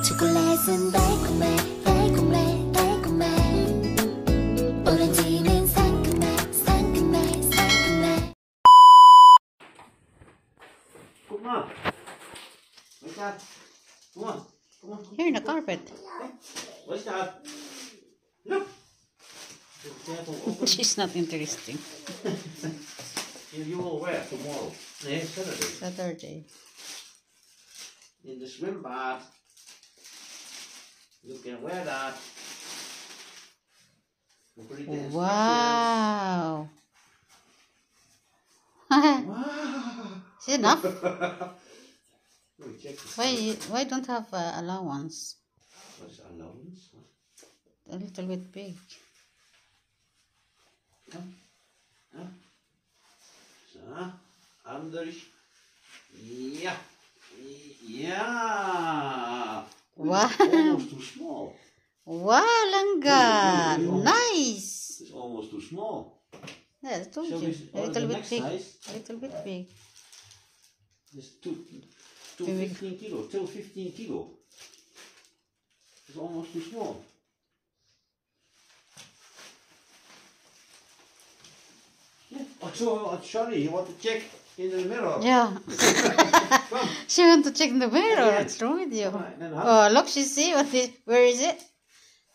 초콜릿은 달콤해 달콤해 달콤해 오렌지는 상큼해 상큼해 상큼해. Come on. Where's that? Come on. Come on. Here in the carpet. Where's that? Look. Be careful, open. She's not interesting. You will wear tomorrow. No, Saturday. Saturday. In the swim bath. You can wear that. You put it in the Wow. swimsuit. Wow. Is it enough? Let me check this. Why don't have allowance? What's allowance? A little bit big. Huh? So, anders. Yeah. Yeah. Wow. It's almost too small. Wow, Langga. Look, Nice. It's almost too small. Yeah, I told Shall you. we A order little the bit next big. size? A little bit big. It's two Big. 15 kilo. Till 15 kilo. It's almost too small. Yeah. Oh, so sorry. You want to check in the mirror? Yeah. Come. She went to check in the mirror. Yeah. What's wrong with you? All right, then up. Oh, look, she see what is. Where is it?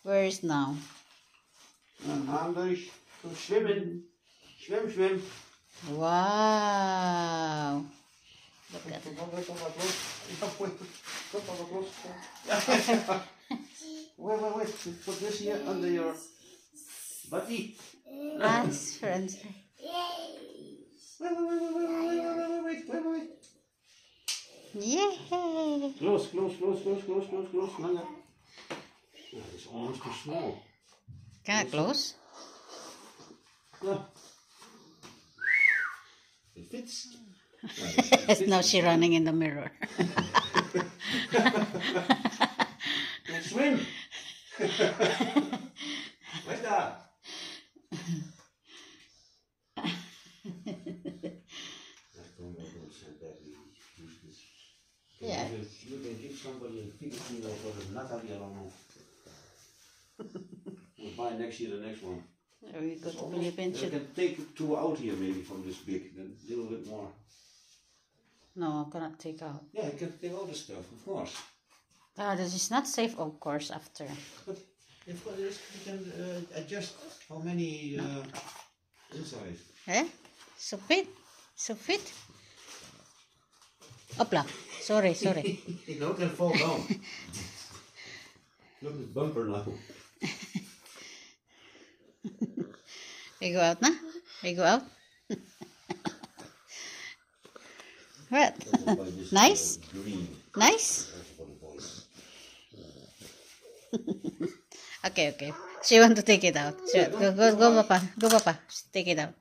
Where is now? Anders. Zum Schwimmen. Schwimm, schwimm. Wow. Look at it. Wait. Put this here under your body. Nice, friends. Wait. Yay! Close. Langer. Yeah, it's almost too small. Can I close? No. It fits. Now she's running in the mirror. Let's swim. Where's that? Yeah. You can give somebody a Filipino for the Natalie, I don't know. We'll buy next year the next one. We go to Philippines. You can take two out here maybe from this big, then a little bit more. No, cannot take out. Yeah, you can take all the stuff, of course. Ah, this is not safe, of course, after. But if you can adjust how many inside. Eh? So fit. Opla. Sorry. You know, can fall down. Look at the bumper now. We go out na? We go out? What? Nice? Green. Nice? That's for the boys. Okay. She want to take it out. Go, Papa. Take it out.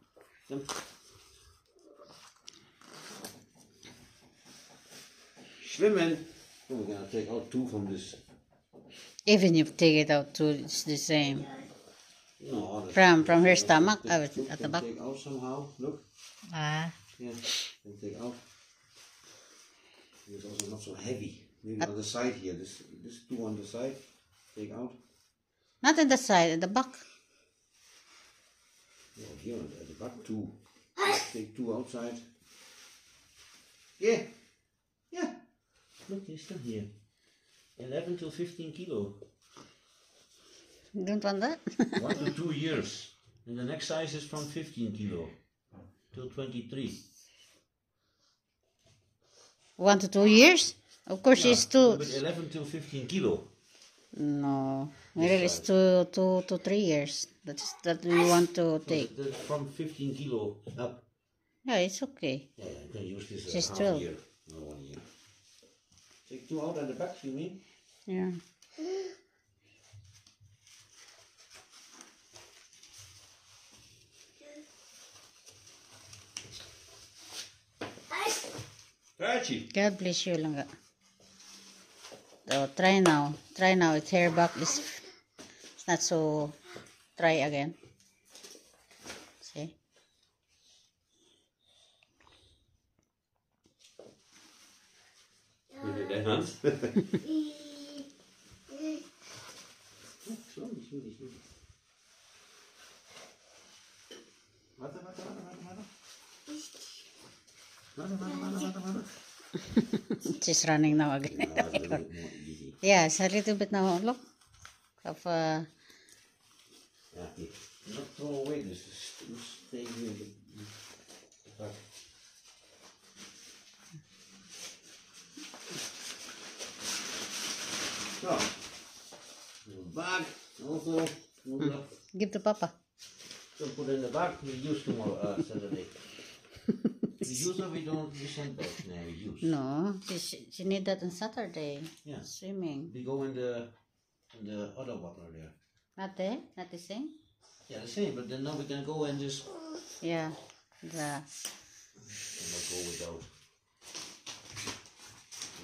Schwimmen. Oh, we're gonna take out two from this. Even if take it out too, it's the same. No, From her stomach, Look, at the can back. take out somehow. Look. Ah, Yeah, can take out. It's also not so heavy. Maybe on the side here. This two on the side. Take out. not at the side, at the back. Yeah, here at the back two. Take two outside. Yeah. Look, he's still here. 11 till 15 kilo. Don't want that? 1 to 2 years. And the next size is from 15 kilo till 23. 1 to 2 years? Of course, she's two. But 11 till 15 kilo. No, maybe it's 2 to 3 years. That we want to take. That's from 15 kilo up. Yeah, it's okay. Yeah, you can use this She's half 12. year, not 1 year. Take two out at the back, you mean? Yeah. Rachi. God bless you, Langga. So try now. Its hair back is it's not so dry again. See? With the hands. She's running now again. Yeah, it's a little bit now. Look. Of, Yeah, not throw away this. Stay here. Back. So, bag also. Give to Papa. So put in the bag. We use tomorrow, Saturday. We use or we don't. We send back. No, we use. No, she need that on Saturday. Yeah. Swimming. We go in the other water there. Not there? Not the same? Yeah, the same. But then now we can go and just. Yeah. Cannot go without.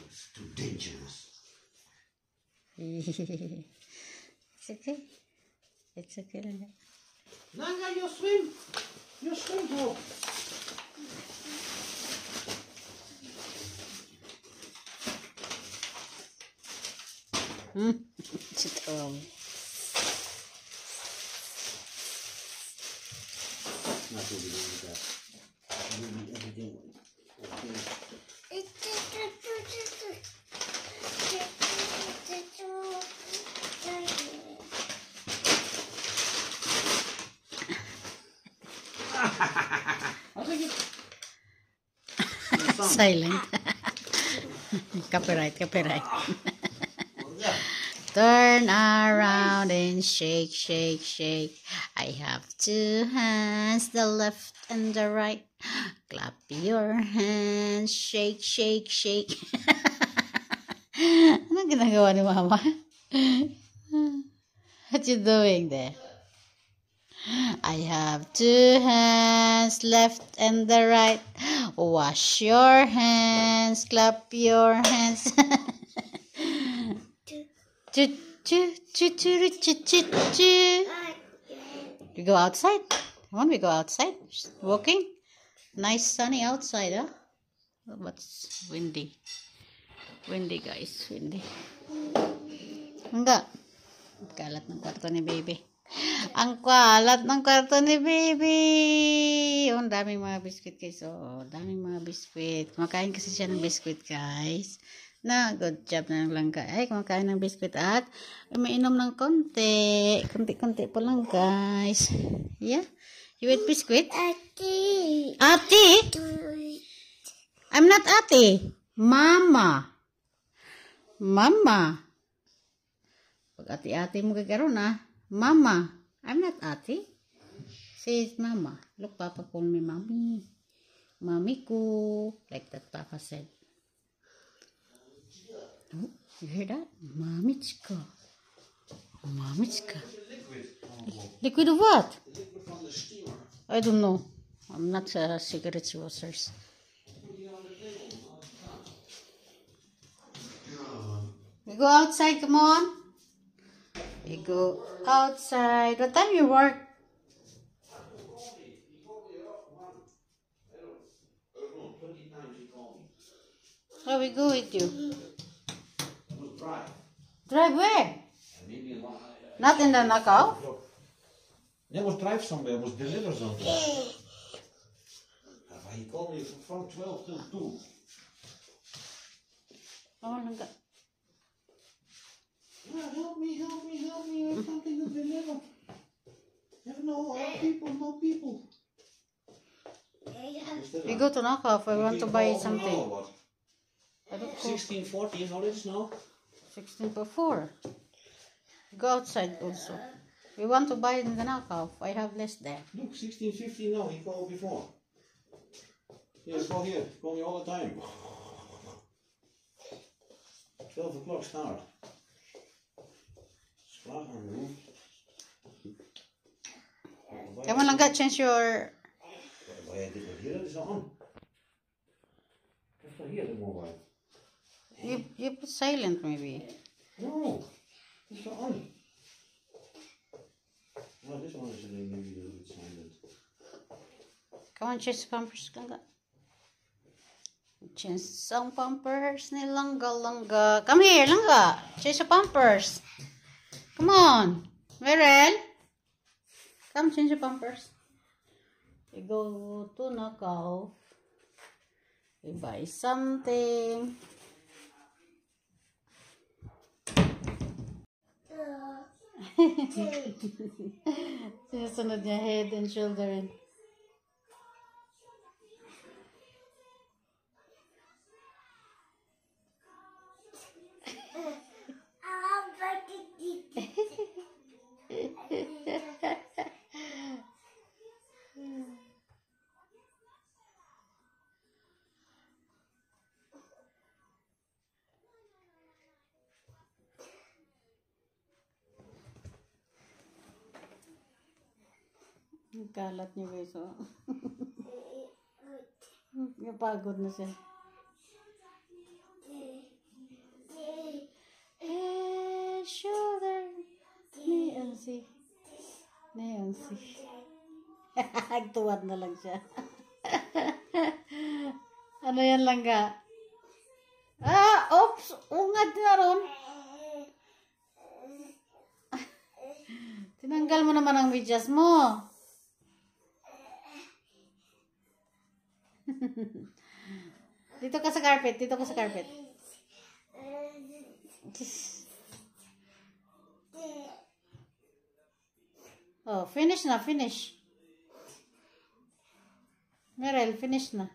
It's too dangerous. It's okay. It's okay. Nanga, you swim. You swim, bro. She throw me. Not to be doing that. Maybe everything. Silent. Copyright. Turn around and shake, shake, shake. I have two hands, the left and the right. Clap your hands, shake, shake, shake. Ano ginagawa ni Mama? What you doing there? I have two hands, left and the right. Wash your hands, clap your hands. We go outside. Come on, we go outside. Walking. Nice sunny outside, huh? Oh, but it's windy. Windy, guys. Windy. Enggak. Kalat ng kwarto ni baby. Ang kalat ng kwarto ni baby. Oh, ang daming mga biskuit, guys. Oh, daming mga biskuit. Kumakain kasi siya ng biskuit, guys. Na, good job na lang, guys. Ay, kumakain ng biskuit at umiinom ng konti. Konti po lang, guys. Yeah. You eat biscuit? Ate. Ate? I'm not ate. Mama. Mama. Pag ate-ate mo kagaroon, ah. Mama. I'm not ate. Says mama. Look, Papa call me mommy. Mommy ko. Like that Papa said. Oh, you hear that? Mamichka. Mamichka. Liquid of what? Liquid from the steamer. I don't know. I'm not a cigarette users. We go outside, come on. We go outside. What time you work? Oh, we go with you. Drive where? Not in the knockout? There was drive somewhere, was deliver something. He called me from 12 till 2. Oh, look. Yeah, help me, I have something to deliver. Have no people. We go to knockoff. I want to buy something. 1640 is all it is now. 16.4. Go outside also. We want to buy in the knockoff. I have less there. Look, 1650 now, he called before. Yes, go here, call me all the time. 12 o'clock start. Slaap aan de hoek. Come on, Langga, change your... Waar jij dit nog hier, dat is al aan. Dat is toch hier de mobile? You put silent maybe. No, dat is al aan. Well, this one is maybe a little bit silent. Come on, change the pampers, Langga. Change some pampers ni Langga. Come here, Langga. Change the pampers. Come on. Merel, come change your pampers. We go to Knockoff. We buy something. Sinusunod niya head and shoulder. Ang kalat niyo guys, oh. Napagod na siya. Head, shoulder, knee, and see. Knee, and see. Tuwad na lang siya. Ano yan lang ga? Ah, oops! Ungad na ron. Tinanggal mo naman ang medyas mo. Dito ka sa carpet. Dito ka sa carpet. Oh, finish na. Finish. Merel, finish na.